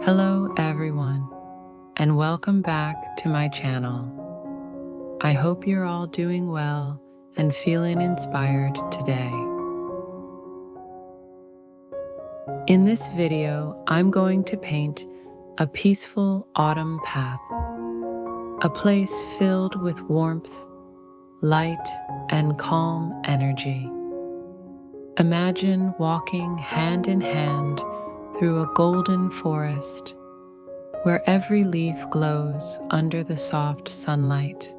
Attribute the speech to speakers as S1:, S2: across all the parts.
S1: Hello everyone, and welcome back to my channel. I hope you're all doing well and feeling inspired today. In this video, I'm going to paint a peaceful autumn path, a place filled with warmth, light, and calm energy. Imagine walking hand in hand through a golden forest where every leaf glows under the soft sunlight.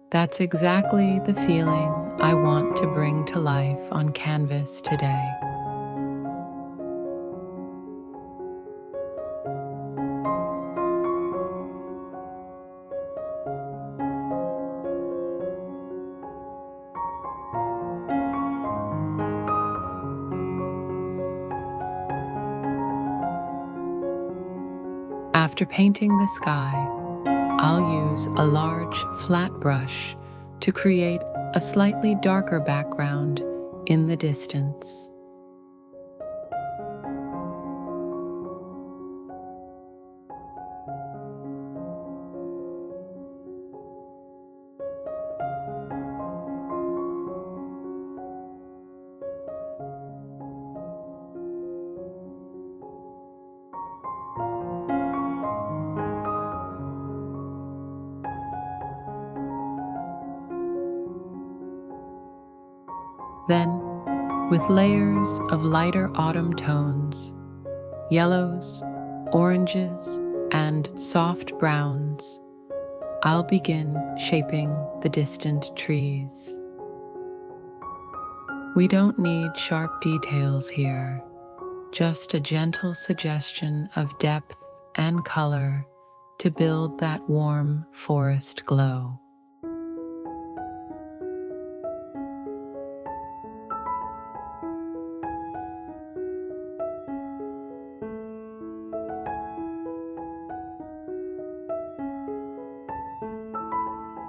S1: That's exactly the feeling I want to bring to life on canvas today. After painting the sky, I'll use a large flat brush to create a slightly darker background in the distance. Then, with layers of lighter autumn tones, yellows, oranges, and soft browns, I'll begin shaping the distant trees. We don't need sharp details here, just a gentle suggestion of depth and color to build that warm forest glow.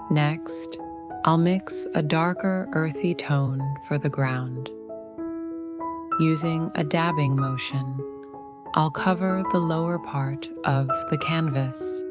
S1: Next, I'll mix a darker earthy tone for the ground. Using a dabbing motion, I'll cover the lower part of the canvas.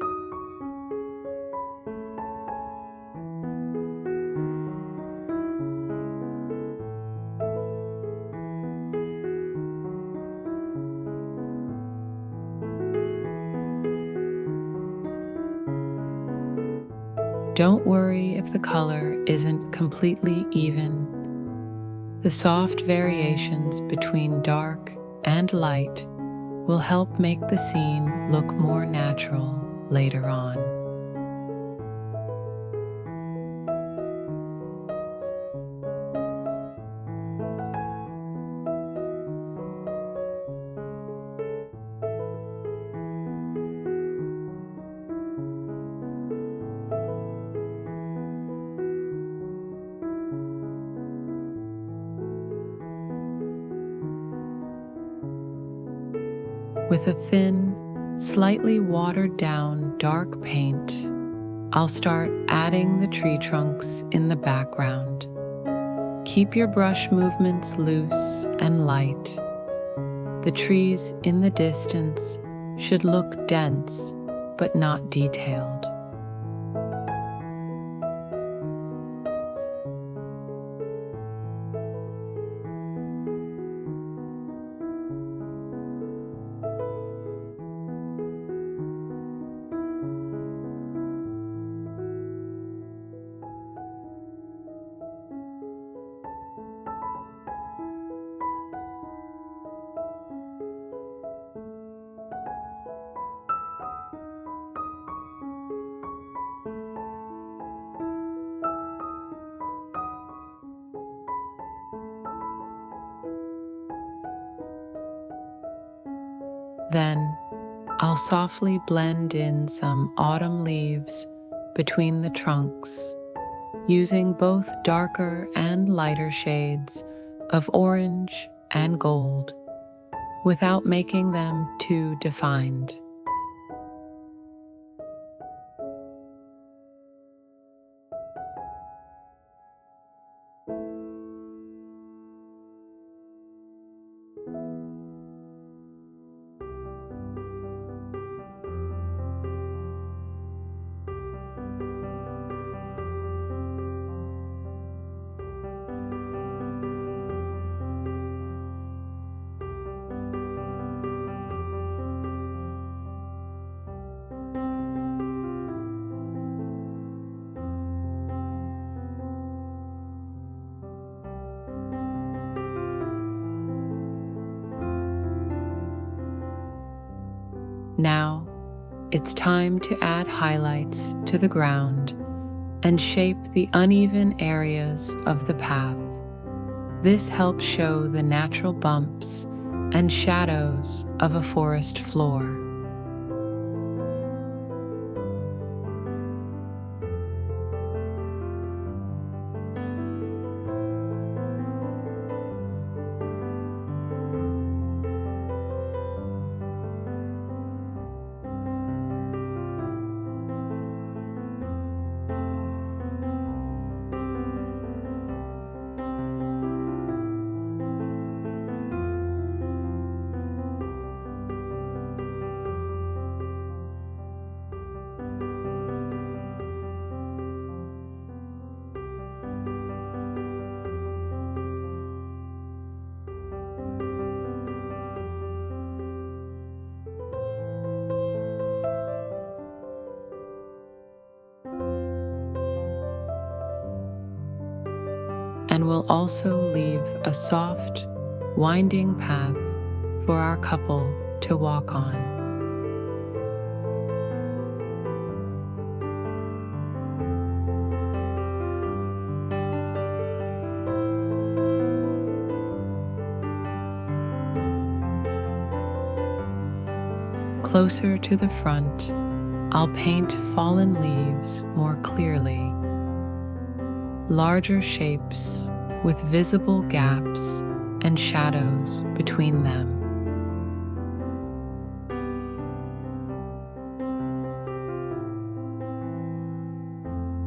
S1: Don't worry if the color isn't completely even. The soft variations between dark and light will help make the scene look more natural later on. With a thin, slightly watered down dark paint, I'll start adding the tree trunks in the background. Keep your brush movements loose and light. The trees in the distance should look dense, but not detailed. Then, I'll softly blend in some autumn leaves between the trunks, using both darker and lighter shades of orange and gold, without making them too defined. Now, it's time to add highlights to the ground and shape the uneven areas of the path. This helps show the natural bumps and shadows of a forest floor. And we'll also leave a soft, winding path for our couple to walk on. Closer to the front, I'll paint fallen leaves more clearly. Larger shapes with visible gaps and shadows between them.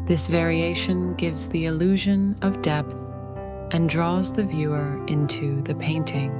S1: This variation gives the illusion of depth and draws the viewer into the painting.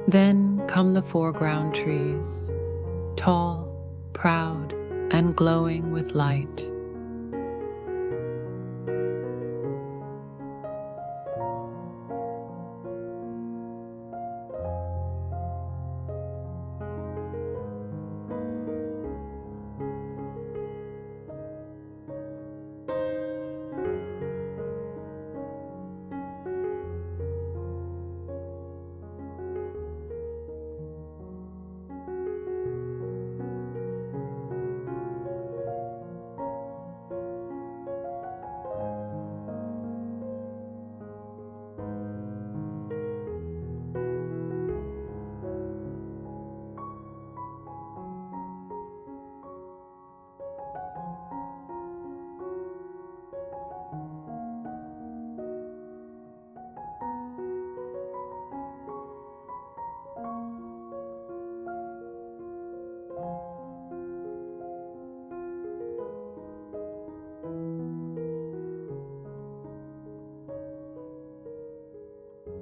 S1: Then come the foreground trees, tall, proud, and glowing with light.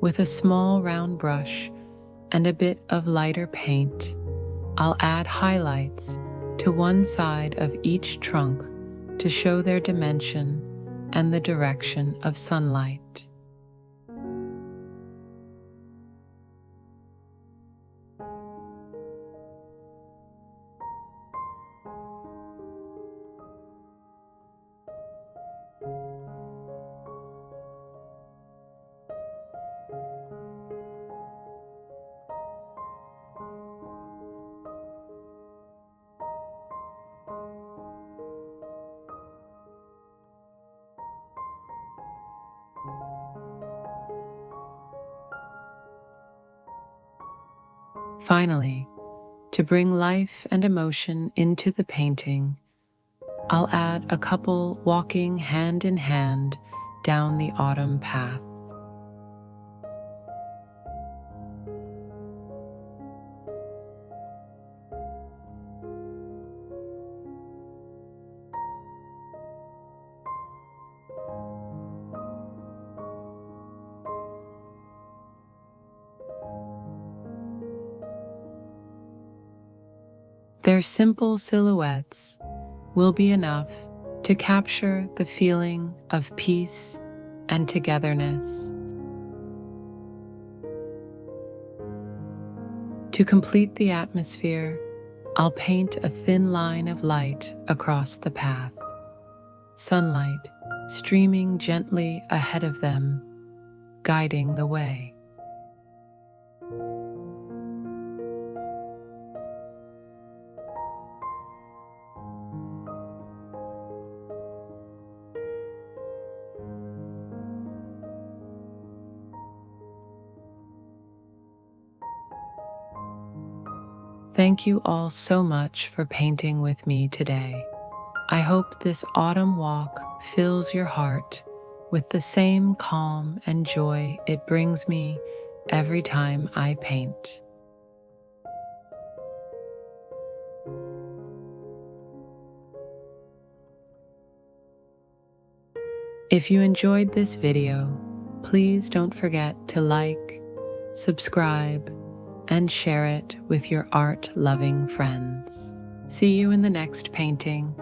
S1: With a small round brush, and a bit of lighter paint, I'll add highlights to one side of each trunk to show their dimension and the direction of sunlight. Finally, to bring life and emotion into the painting, I'll add a couple walking hand in hand down the autumn path. Their simple silhouettes will be enough to capture the feeling of peace and togetherness. To complete the atmosphere, I'll paint a thin line of light across the path, sunlight streaming gently ahead of them, guiding the way. Thank you all so much for painting with me today. I hope this autumn walk fills your heart with the same calm and joy it brings me every time I paint. If you enjoyed this video, please don't forget to like, subscribe, and share it with your art-loving friends. See you in the next painting.